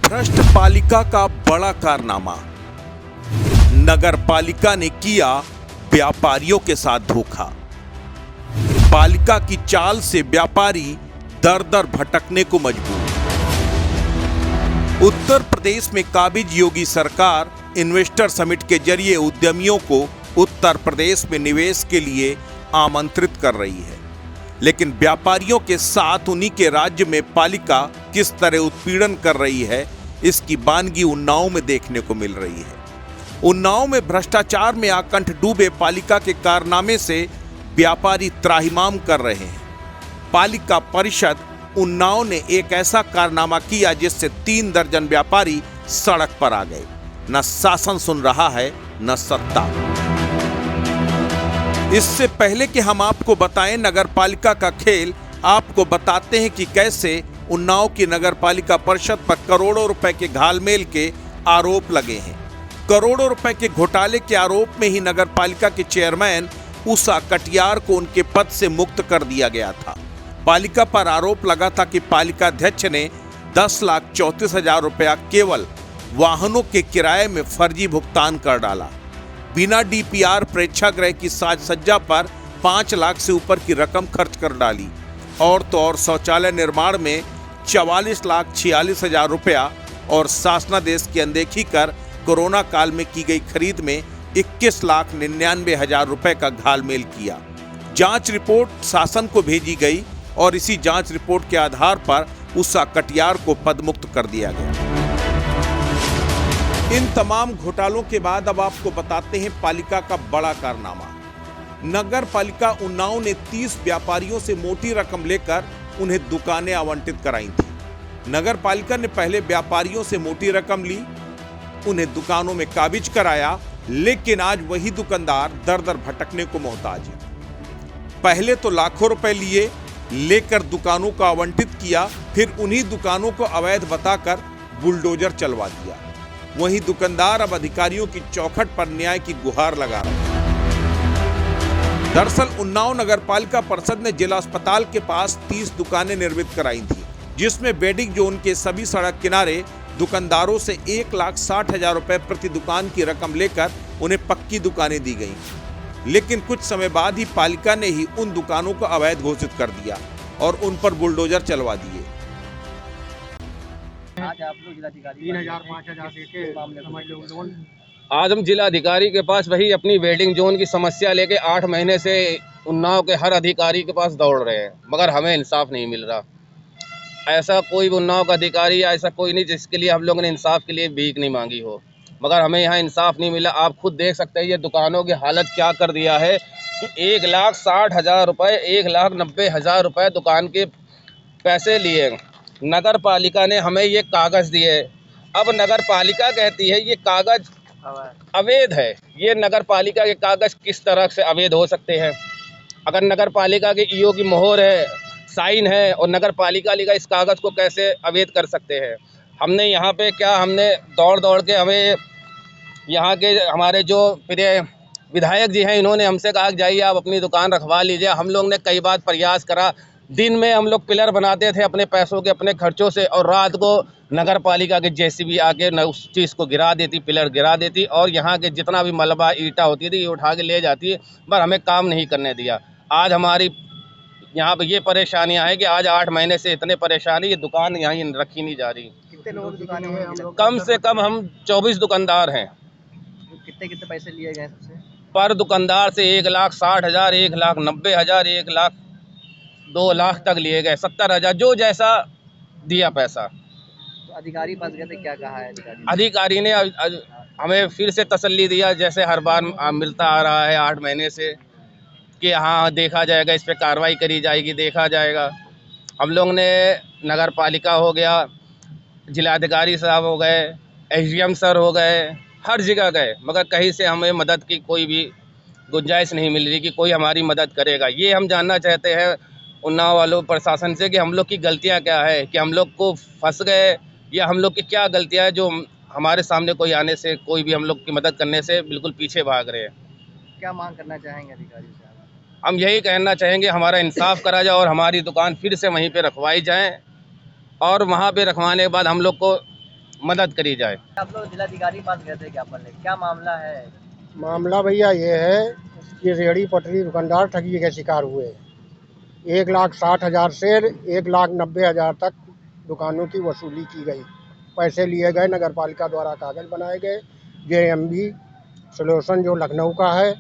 भ्रष्ट पालिका का बड़ा कारनामा। नगर पालिका ने किया व्यापारियों के साथ धोखा। पालिका की चाल से व्यापारी दर दर भटकने को मजबूर। उत्तर प्रदेश में काबिज योगी सरकार इन्वेस्टर समिट के जरिए उद्यमियों को उत्तर प्रदेश में निवेश के लिए आमंत्रित कर रही है, लेकिन व्यापारियों के साथ उन्हीं के राज्य में पालिका किस तरह उत्पीड़न कर रही है, इसकी वानगी उन्नाव में देखने को मिल रही है। उन्नाव में भ्रष्टाचार में आकंठ डूबे पालिका के कारनामे से व्यापारी त्राहिमाम कर रहे हैं। पालिका परिषद उन्नाव ने एक ऐसा कारनामा किया जिससे 3 दर्जन व्यापारी सड़क पर आ गए। न शासन सुन रहा है न सत्ता। इससे पहले कि हम आपको बताएं नगर पालिका का खेल, आपको बताते हैं कि कैसे उन्नाव की नगर पालिका परिषद पर करोड़ों रुपए के घालमेल के आरोप लगे हैं। करोड़ों रुपए के घोटाले के आरोप में ही नगर पालिका के चेयरमैन उषा कटियार को उनके पद से मुक्त कर दिया गया था। पालिका पर आरोप लगा था कि पालिका अध्यक्ष ने 10,34,000 रुपया केवल वाहनों के किराए में फर्जी भुगतान कर डाला। बिना डीपीआर प्रेक्षागृह की साज सज्जा पर 5 लाख से ऊपर की रकम खर्च कर डाली। और तो और शौचालय निर्माण में 44,46,000 रुपया और शासनादेश की अनदेखी कर कोरोना काल में की गई खरीद में 21,99,000 रुपए का घालमेल किया। जांच रिपोर्ट शासन को भेजी गई और इसी जांच रिपोर्ट के आधार पर उषा कटियार को पदमुक्त कर दिया गया। इन तमाम घोटालों के बाद अब आपको बताते हैं पालिका का बड़ा कारनामा। नगर पालिका उन्नाव ने 30 व्यापारियों से मोटी रकम लेकर उन्हें दुकानें आवंटित कराई थी। नगर पालिका ने पहले व्यापारियों से मोटी रकम ली, उन्हें दुकानों में काबिज कराया, लेकिन आज वही दुकानदार दर दर भटकने को मोहताज है। पहले तो लाखों रुपए लेकर दुकानों को आवंटित किया, फिर उन्हीं दुकानों को अवैध बताकर बुलडोजर चलवा दिया। वहीं दुकानदार अब अधिकारियों की चौखट पर न्याय की गुहार लगा रहे हैं। दरअसल उन्नाव नगर पालिका परिषद ने जिला अस्पताल के पास 30 दुकानें निर्मित कराई थी, जिसमें वेडिंग जोन के सभी सड़क किनारे दुकानदारों से 1,60,000 रुपए प्रति दुकान की रकम लेकर उन्हें पक्की दुकानें दी गईं। लेकिन कुछ समय बाद ही पालिका ने ही उन दुकानों को अवैध घोषित कर दिया और उन पर बुलडोजर चलवा दिए। आज आप लोग जिलाधिकारी 3,000-5,000 देके समझ लो लोन। आज हम जिलाधिकारी के पास वही अपनी वेडिंग जोन की समस्या लेके 8 महीने से उन्नाव के हर अधिकारी के पास दौड़ रहे हैं, मगर हमें इंसाफ नहीं मिल रहा। ऐसा कोई उन्नाव का अधिकारी या ऐसा कोई नहीं जिसके लिए हम लोगों ने इंसाफ के लिए भीख नहीं मांगी हो, मगर हमें यहाँ इंसाफ नहीं मिला। आप खुद देख सकते हैं ये दुकानों की हालत क्या कर दिया है कि 1,60,000 रुपये 1,90,000 रुपये दुकान के पैसे लिए। नगर पालिका ने हमें ये कागज़ दिए। अब नगर पालिका कहती है ये कागज़ अवैध है। ये नगर पालिका के कागज़ किस तरह से अवैध हो सकते हैं? अगर नगर पालिका के ईओ की मोहर है, साइन है और नगर पालिका लिखा, इस कागज़ को कैसे अवैध कर सकते हैं? हमने यहाँ पे हमने दौड़ के हमें यहाँ के हमारे जो प्रिय विधायक जी हैं, इन्होंने हमसे कहा कि जाइए आप अपनी दुकान रखवा लीजिए। हम लोग ने कई बार प्रयास करा। दिन में हम लोग पिलर बनाते थे अपने पैसों के, अपने खर्चों से, और रात को नगर पालिका के जेसीबी आके न उस चीज़ को गिरा देती, पिलर गिरा देती, और यहाँ के जितना भी मलबा ईंटा होती थी ये उठा के ले जाती है, पर हमें काम नहीं करने दिया। आज हमारी यहाँ पे ये परेशानियाँ हैं कि आज 8 महीने से इतने परेशानी, ये दुकान यहाँ रखी नहीं जा रही। कितने लोगों की दुकानें हैं हम लोग? कम से कम हम 24 दुकानदार हैं। कितने पैसे लिए गए सबसे? पर दुकानदार से 1,60,000, 1,90,000, 1 लाख 2 लाख तक लिए गए, 70,000 जो जैसा दिया पैसा। तो अधिकारी पास गए थे, क्या कहा है अधिकारी ने हमें फिर से तसल्ली दिया, जैसे हर बार मिलता आ रहा है 8 महीने से, कि हाँ देखा जाएगा, इस पर कार्रवाई करी जाएगी, देखा जाएगा। हम लोग ने नगर पालिका हो गया, जिलाधिकारी साहब हो गए, एसडीएम सर हो गए, हर जगह गए, मगर कहीं से हमें मदद की कोई भी गुंजाइश नहीं मिल रही कि कोई हमारी मदद करेगा। ये हम जानना चाहते हैं उन्नाव वालों प्रशासन से कि हम लोग की गलतियां क्या है, कि हम लोग को फंस गए या हम लोग की क्या गलतियां है जो हमारे सामने कोई आने से, कोई भी हम लोग की मदद करने से बिल्कुल पीछे भाग रहे हैं। क्या मांग करना चाहेंगे अधिकारी से? हम यही कहना चाहेंगे हमारा इंसाफ करा जाए और हमारी दुकान फिर से वहीं पे रखवाई जाए, और वहाँ पे रखवाने के बाद हम लोग को मदद करी जाए। आप लोग जिलाधिकारी के पास गए थे ज्ञापन लेके, क्या मामला है? मामला भैया ये है कि रेहड़ी पटरी दुकानदार ठगी के शिकार हुए। 1,60,000 से 1,90,000 तक दुकानों की वसूली की गई। पैसे लिए गए, नगर पालिका द्वारा कागज बनाए गए। JMB सोल्यूशन जो लखनऊ का है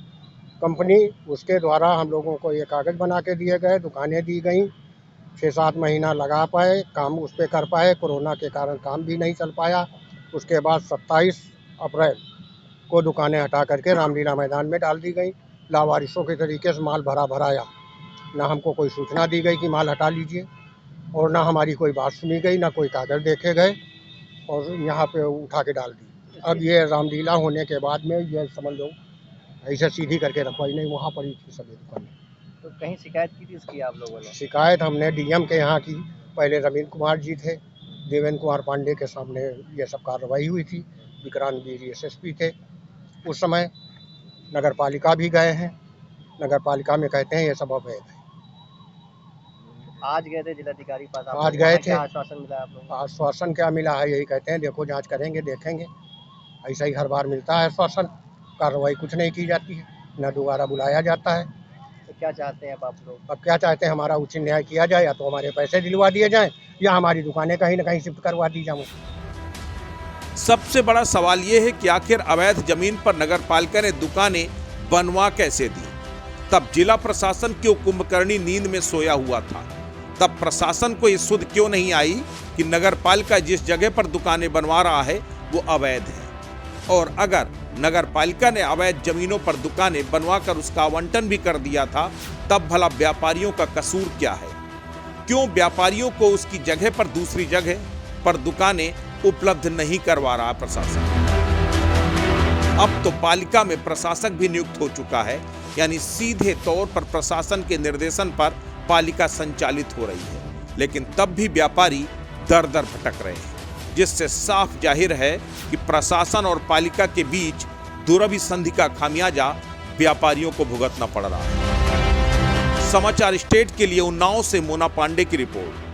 कंपनी, उसके द्वारा हम लोगों को ये कागज बना के दिए गए, दुकानें दी गई। 6-7 महीना लगा पाए, काम उस पर कर पाए। कोरोना के कारण काम भी नहीं चल पाया। उसके बाद 27 अप्रैल को दुकानें हटा करके रामलीला मैदान में डाल दी गई। लावारिसों के तरीके से माल भराया। ना हमको कोई सूचना दी गई कि माल हटा लीजिए, और ना हमारी कोई बात सुनी गई, ना कोई कागज देखे गए, और यहाँ पे उठा के डाल दी। अब ये रामलीला होने के बाद में ये समझ लो ऐसे सीधी करके रखवाई नहीं, वहाँ पर ही थी सभी दुकानें। तो कहीं शिकायत की थी इसकी आप लोगों ने? शिकायत हमने DM के यहाँ की। पहले रवींद्र कुमार जी थे, देवेंद्र कुमार पांडे के सामने ये सब कार्रवाई हुई थी। विक्रांत गिरी SSP थे उस समय। नगर पालिका भी गए हैं, नगर पालिका में कहते हैं ये सब अवैध है। आज गए थे जिलाधिकारी के पास? आप आज लोग, गए वहाँ थे। क्या आश्वासन मिला आप लोगों को? आश्वासन क्या मिला है, यही कहते हैं देखो जांच करेंगे, देखेंगे। ऐसा ही हर बार मिलता है आश्वासन, कार्रवाई कुछ नहीं की जाती है, न दोबारा बुलाया जाता है। तो क्या चाहते हैं अब आप लोग? अब क्या चाहते हैं, हमारा उचित न्याय किया जाए, या तो हमारे पैसे दिलवा दिए जाएं, या हमारी दुकानें कहीं न कहीं शिफ्ट करवा दी जाएं। सबसे बड़ा सवाल यह है कि आखिर अवैध जमीन पर नगर पालिका ने दुकानें बनवा कैसे दी? तब जिला प्रशासन क्यों कुंभकर्णी नींद में सोया हुआ था? तब प्रशासन को ये सुध क्यों नहीं आई कि नगर पालिका जिस जगह पर दुकानें बनवा रहा है वो अवैध है? और अगर नगर पालिका ने अवैध जमीनों पर दुकानें बनवाकर उसका आवंटन भी कर दिया था, तब भला व्यापारियों का कसूर क्या है? क्यों व्यापारियों को उसकी जगह पर दूसरी जगह पर दुकानें उपलब्ध नहीं करवा रहा प्रशासन? अब तो पालिका में प्रशासक भी नियुक्त हो चुका है, यानी सीधे तौर पर प्रशासन के निर्देशन पर पालिका संचालित हो रही है। लेकिन तब भी व्यापारी दर दर भटक रहे हैं, जिससे साफ जाहिर है कि प्रशासन और पालिका के बीच दुरभी संधि का खामियाजा व्यापारियों को भुगतना पड़ रहा है। समाचार स्टेट के लिए उन्नाव से मोना पांडे की रिपोर्ट।